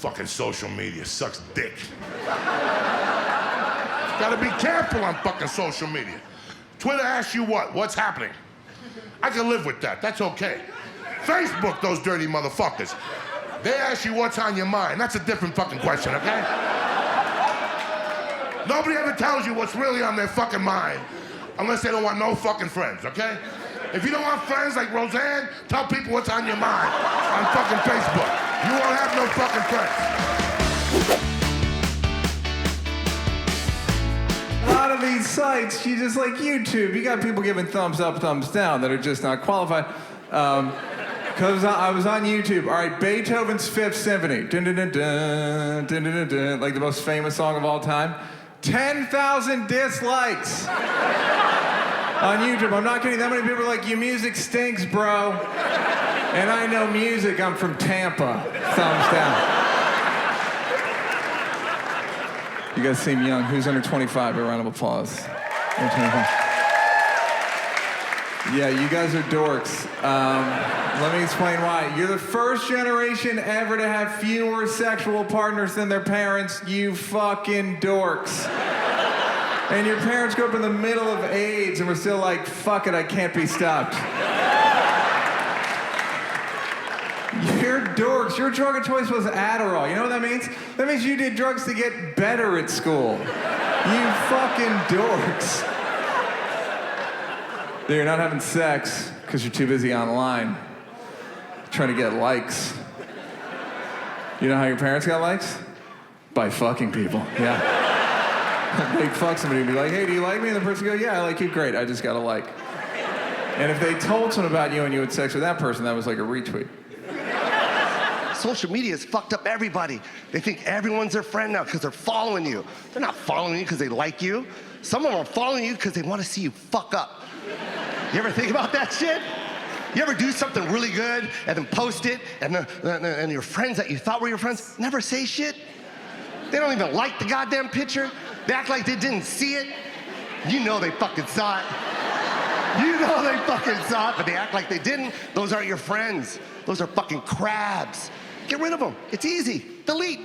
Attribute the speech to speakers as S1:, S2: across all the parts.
S1: Fucking social media sucks dick. Gotta be careful on fucking social media. Twitter asks you what? What's happening? I can live with that. That's okay. Facebook, those dirty motherfuckers. They ask you what's on your mind. That's a different fucking question, okay? Nobody ever tells you what's really on their fucking mind unless they don't want no fucking friends, okay? If you don't want friends like Roseanne, tell people what's on your mind on fucking Facebook. You won't have no fucking friends.
S2: A lot of these sites, you just like YouTube, you got people giving thumbs up, thumbs down that are just not qualified. Because I was on YouTube. All right, Beethoven's Fifth Symphony. Dun, dun, dun, dun, dun, dun, dun, dun, like the most famous song of all time. 10,000 dislikes on YouTube. I'm not kidding. That many people are like, your music stinks, bro. And I know music. I'm from Tampa. Thumbs down. You guys seem young. Who's under 25? A round of applause. Under 25. Yeah, you guys are dorks. Let me explain why. You're the first generation ever to have fewer sexual partners than their parents, you fucking dorks. And your parents grew up in the middle of AIDS and were still like, fuck it, I can't be stopped. You're dorks. Your drug of choice was Adderall. You know what that means? That means you did drugs to get better at school. You fucking dorks. You're not having sex because you're too busy online trying to get likes. You know how your parents got likes? By fucking people, yeah. They'd fuck somebody and be like, hey, do you like me? And the person would go, yeah, I like you. Great, I just got a like. And if they told someone about you and you had sex with that person, that was like a retweet.
S3: Social media has fucked up everybody. They think everyone's their friend now because they're following you. They're not following you because they like you. Some of them are following you because they want to see you fuck up. You ever think about that shit? You ever do something really good and then post it and your friends that you thought were your friends never say shit? They don't even like the goddamn picture. They act like they didn't see it. You know they fucking saw it. You know they fucking saw it, but they act like they didn't. Those aren't your friends. Those are fucking crabs. Get rid of them. It's easy. Delete.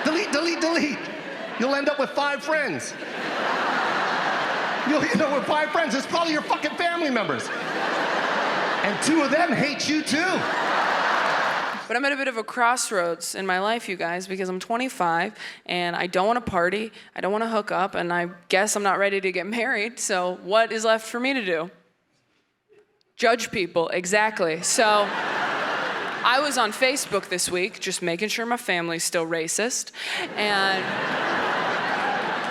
S3: Delete, delete, delete. You'll end up with 5 friends. You'll end up with 5 friends. It's probably your fucking family members. And 2 of them hate you too.
S4: But I'm at a bit of a crossroads in my life, you guys, because I'm 25 and I don't want to party, I don't want to hook up, and I guess I'm not ready to get married. So what is left for me to do? Judge people, exactly. So I was on Facebook this week, just making sure my family's still racist, and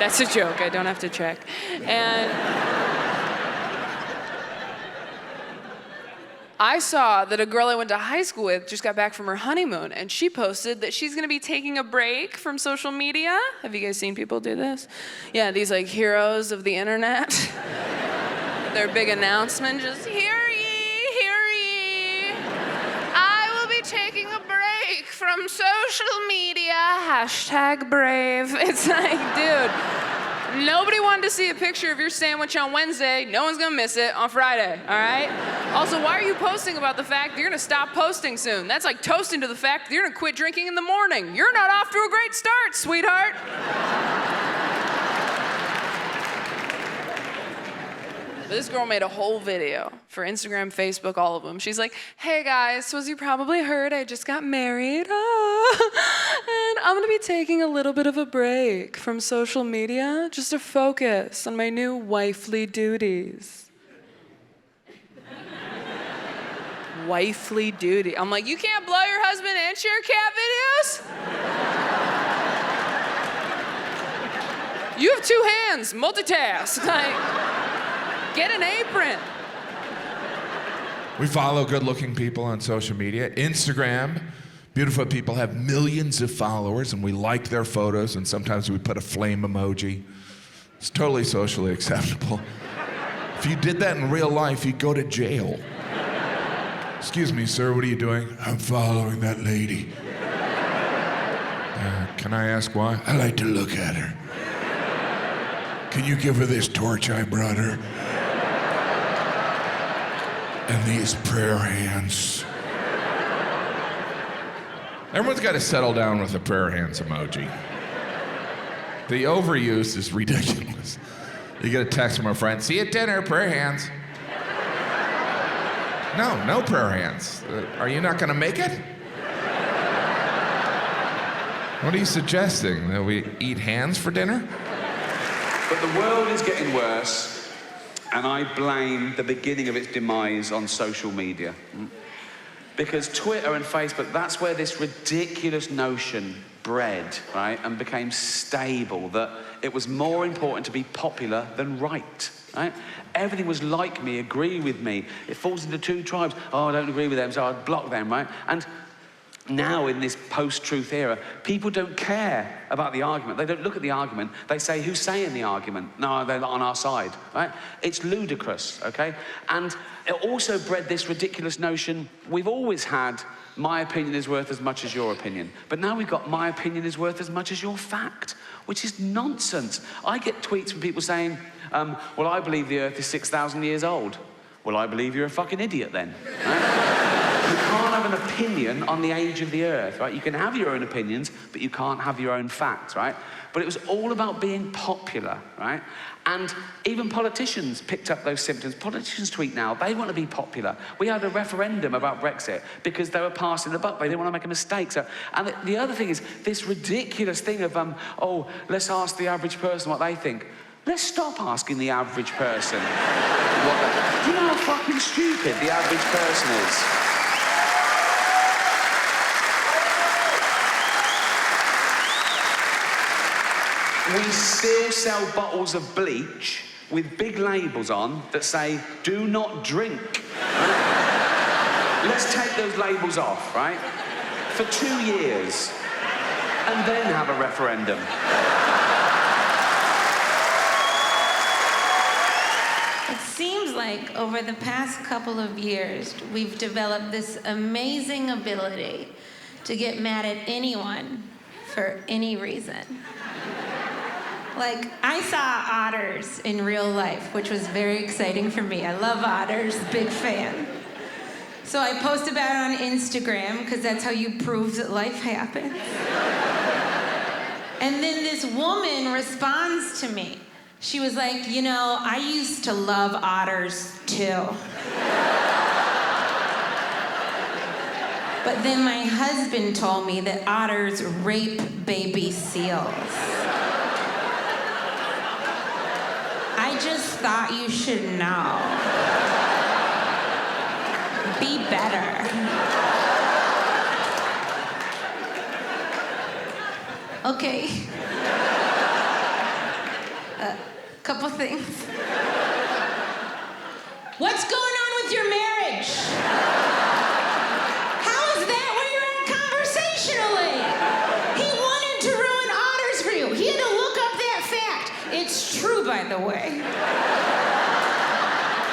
S4: that's a joke, I don't have to check. And I saw that a girl I went to high school with just got back from her honeymoon, and she posted that she's gonna be taking a break from social media. Have you guys seen people do this? Yeah, these like heroes of the internet. Their big announcement, just hear ye, hear ye. I will be taking a break from social media, #brave. It's like, dude, nobody wanted to see a picture of your sandwich on Wednesday. No one's gonna miss it on Friday, all right? Also, why are you posting about the fact that you're gonna stop posting soon? That's like toasting to the fact that you're gonna quit drinking in the morning. You're not off to a great start, sweetheart. This girl made a whole video for Instagram, Facebook, all of them. She's like, hey guys, so as you probably heard, I just got married. And I'm gonna be taking a little bit of a break from social media just to focus on my new wifely duties. Wifely duty. I'm like, you can't blow your husband and share cat videos? You have 2 hands, multitask. Like, get an apron.
S5: We follow good-looking people on social media. Instagram, beautiful people have millions of followers, and we like their photos, and sometimes we put a flame emoji. It's totally socially acceptable. If you did that in real life, you'd go to jail. Excuse me, sir, what are you doing? I'm following that lady. Can I ask why? I like to look at her. Can you give her this torch I brought her? And these prayer hands. Everyone's got to settle down with the prayer hands emoji. The overuse is ridiculous. You get a text from a friend, see you at dinner, prayer hands. No prayer hands. Are you not going to make it? What are you suggesting? That we eat hands for dinner?
S6: But the world is getting worse, and I blame the beginning of its demise on social media. Because Twitter and Facebook, that's where this ridiculous notion bred, right, and became stable, that it was more important to be popular than right, right? Everything was like me, agree with me. It falls into two tribes. Oh, I don't agree with them, so I'd block them, right? And now, in this post-truth era, people don't care about the argument. They don't look at the argument. They say, who's saying the argument? No, they're not on our side, right? It's ludicrous, okay? And it also bred this ridiculous notion, we've always had, my opinion is worth as much as your opinion. But now we've got, my opinion is worth as much as your fact, which is nonsense. I get tweets from people saying, well, I believe the Earth is 6,000 years old. Well, I believe you're a fucking idiot then, right? You can't have an opinion on the age of the Earth, right? You can have your own opinions, but you can't have your own facts, right? But it was all about being popular, right? And even politicians picked up those symptoms. Politicians tweet now, they want to be popular. We had a referendum about Brexit because they were passing the buck. They didn't want to make a mistake. So, and the other thing is this ridiculous thing of, oh, let's ask the average person what they think. Let's stop asking the average person do you know how fucking stupid the average person is? We still sell bottles of bleach with big labels on that say, do not drink. Right? Let's take those labels off, right? For 2 years. And then have a referendum.
S7: It seems like over the past couple of years, we've developed this amazing ability to get mad at anyone for any reason. Like, I saw otters in real life, which was very exciting for me. I love otters, big fan. So I post about it on Instagram, because that's how you prove that life happens. And then this woman responds to me. She was like, you know, I used to love otters too. But then my husband told me that otters rape baby seals. I just thought you should know. Be better. Okay. Couple things. What's going on with your marriage? How is that where you're at conversationally? He wanted to ruin otters for you. He had to look up that fact. It's true, by the way.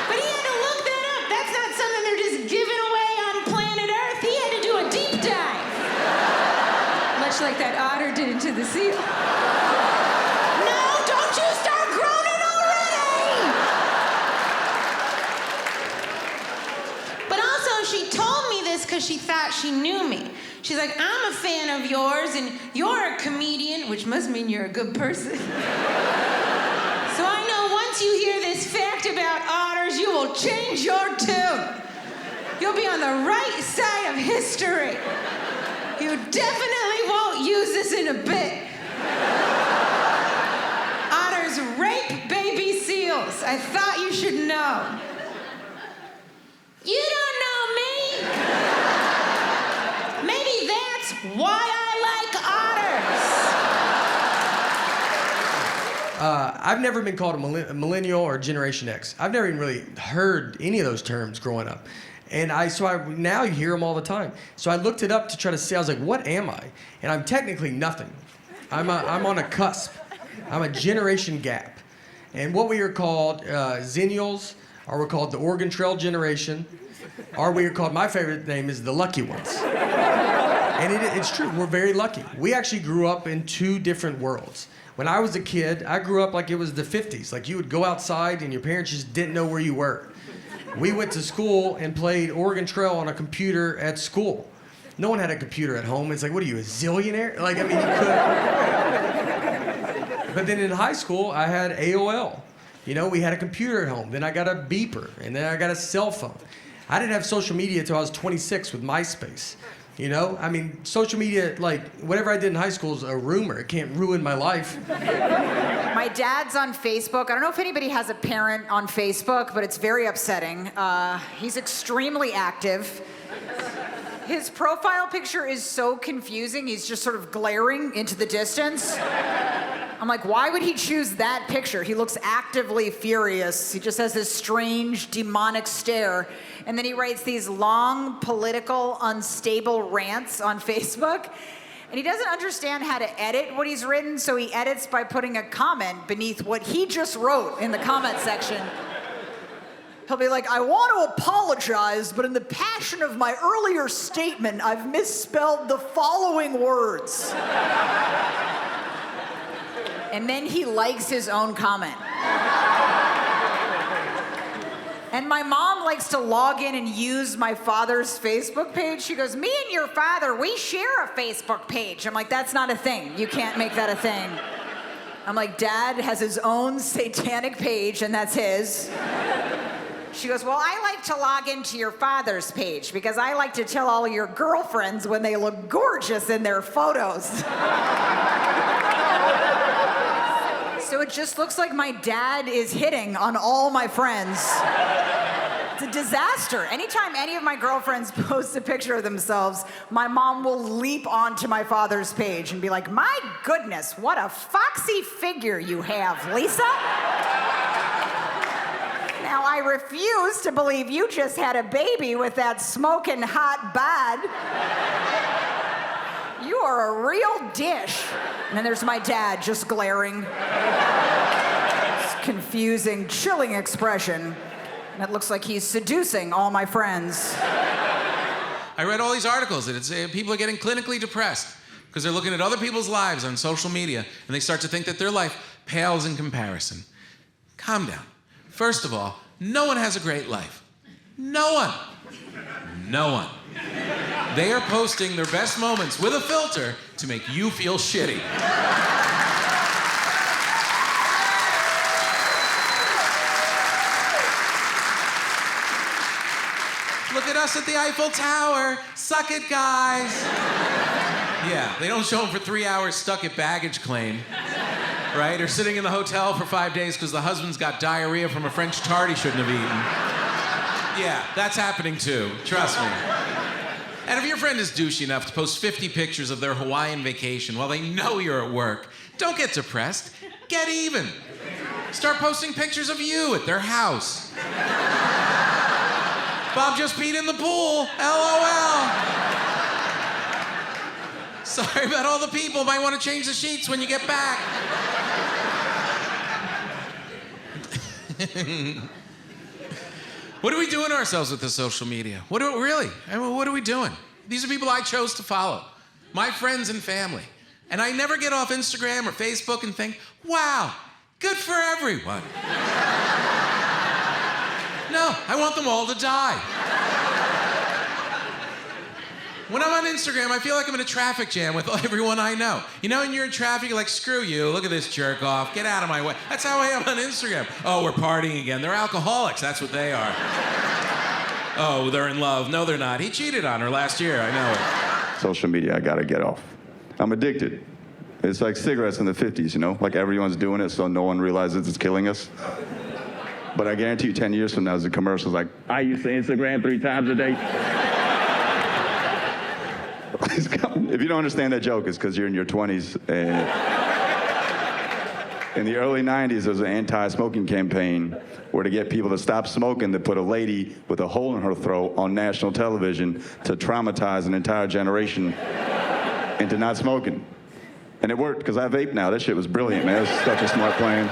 S7: But he had to look that up. That's not something they're just giving away on planet Earth. He had to do a deep dive. Much like that otter did it to the seal. No, don't you start groaning already! But also, she told me this because she thought she knew me. She's like, I'm a fan of yours, and you're a comedian, which must mean you're a good person. So I know once you hear this fact about otters, you will change your tune. You'll be on the right side of history. You definitely won't use this in a bit. Otters rape baby seals. I thought you should know. You don't know me. Maybe that's why I like otters.
S8: I've never been called a millennial or Generation X. I've never even really heard any of those terms growing up. And now you hear them all the time. So I looked it up to try to see, I was like, what am I? And I'm technically nothing. I'm on a cusp. I'm a generation gap. And what we are called Zennials, or we're called the Oregon Trail generation, or we are called, my favorite name is the lucky ones. And it's true, we're very lucky. We actually grew up in two different worlds. When I was a kid, I grew up like it was the 50s. Like you would go outside and your parents just didn't know where you were. We went to school and played Oregon Trail on a computer at school. No one had a computer at home. It's like, what are you, a zillionaire? Like, I mean, you could. But then in high school, I had AOL. You know, we had a computer at home. Then I got a beeper, and then I got a cell phone. I didn't have social media until I was 26 with MySpace. You know, I mean, social media, like, whatever I did in high school is a rumor. It can't ruin my life.
S9: My dad's on Facebook. I don't know if anybody has a parent on Facebook, but it's very upsetting. He's extremely active. His profile picture is so confusing. He's just sort of glaring into the distance. I'm like, why would he choose that picture? He looks actively furious. He just has this strange, demonic stare. And then he writes these long, political, unstable rants on Facebook. And he doesn't understand how to edit what he's written, so he edits by putting a comment beneath what he just wrote in the comment section. He'll be like, I want to apologize, but in the passion of my earlier statement, I've misspelled the following words. And then he likes his own comment. And my mom likes to log in and use my father's Facebook page. She goes, me and your father, we share a Facebook page. I'm like, that's not a thing. You can't make that a thing. I'm like, Dad has his own satanic page, and that's his. She goes, well, I like to log into your father's page because I like to tell all of your girlfriends when they look gorgeous in their photos. So it just looks like my dad is hitting on all my friends. It's a disaster. Anytime any of my girlfriends post a picture of themselves, my mom will leap onto my father's page and be like, my goodness, what a foxy figure you have, Lisa. Now, I refuse to believe you just had a baby with that smoking hot bod. You are a real dish. And then there's my dad just glaring. This confusing, chilling expression. And it looks like he's seducing all my friends.
S10: I read all these articles that it's, people are getting clinically depressed because they're looking at other people's lives on social media and they start to think that their life pales in comparison. Calm down. First of all, no one has a great life. No one. No one. They are posting their best moments with a filter to make you feel shitty. Look at us at the Eiffel Tower. Suck it, guys. Yeah, they don't show them for 3 hours stuck at baggage claim. Right? Or sitting in the hotel for 5 days because the husband's got diarrhea from a French tart he shouldn't have eaten. Yeah, that's happening too. Trust me. And if your friend is douchey enough to post 50 pictures of their Hawaiian vacation while they know you're at work, don't get depressed. Get even. Start posting pictures of you at their house. Bob just peed in the pool. LOL. Sorry about all the people. Might want to change the sheets when you get back. What are we doing to ourselves with this social media? What are we doing? These are people I chose to follow. My friends and family. And I never get off Instagram or Facebook and think, wow, good for everyone. No, I want them all to die. When I'm on Instagram, I feel like I'm in a traffic jam with everyone I know. You know, when you're in traffic, you're like, screw you, look at this jerk off, get out of my way. That's how I am on Instagram. Oh, we're partying again. They're alcoholics, that's what they are. Oh, they're in love. No, they're not. He cheated on her last year, I know it.
S11: Social media, I gotta get off. I'm addicted. It's like cigarettes in the 50s, you know? Like everyone's doing it so no one realizes it's killing us. But I guarantee you 10 years from now, the commercial's like, I used to Instagram 3 times a day. If you don't understand that joke, it's because you're in your 20s. And in the early 90s, there was an anti-smoking campaign where to get people to stop smoking, they put a lady with a hole in her throat on national television to traumatize an entire generation into not smoking. And it worked, because I vape now. That shit was brilliant, man. It was such a smart plan.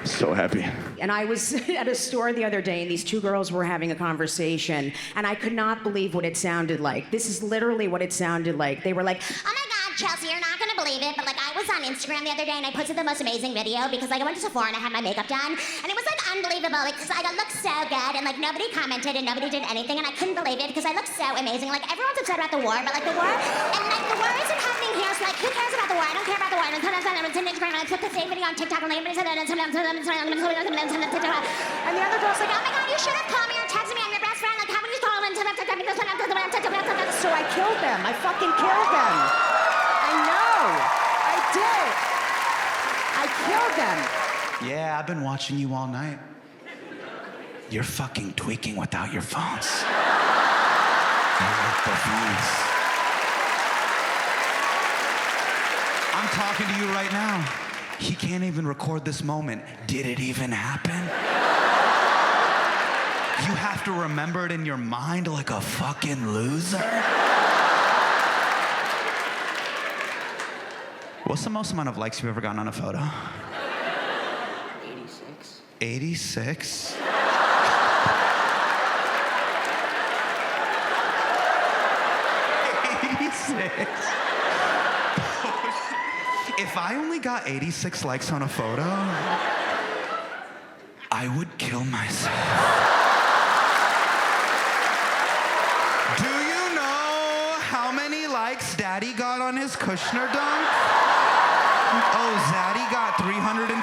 S11: So happy.
S12: And I was at a store the other day, and these two girls were having a conversation, and I could not believe what it sounded like. This is literally what it sounded like. They were like, oh my God,
S13: Chelsea, you're not gonna believe it, but like I was on Instagram the other day and I posted the most amazing video because like I went to Sephora and I had my makeup done and it was like unbelievable because like, I looked so good and like nobody commented and nobody did anything and I couldn't believe it because I looked so amazing. Like everyone's upset about the war, but like the war isn't happening here, so like who cares about the war? I don't care about the war. And sometimes I'm on Instagram and I put the same video on TikTok and everybody said that and sometimes and the other girl's like, oh my god, you should have called me or texted me. I'm your best friend. Like how would you call me?
S9: So I killed them. I fucking killed them. I know. I did. I killed them.
S14: Yeah, I've been watching you all night. You're fucking tweaking without your phones. I like the phones. I'm talking to you right now. He can't even record this moment. Did it even happen? You have to remember it in your mind like a fucking loser. What's the most amount of likes you've ever gotten on a photo?
S13: 86.
S14: 86? If I only got 86 likes on a photo, I would kill myself. Do you know how many likes Daddy got on his Kushner dunk? Oh, Zaddy got 347,391.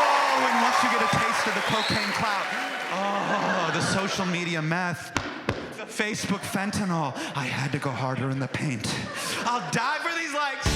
S14: Oh, and once you get a taste of the cocaine clout, oh, the social media meth, the Facebook fentanyl, I had to go harder in the paint. I'll die for these likes.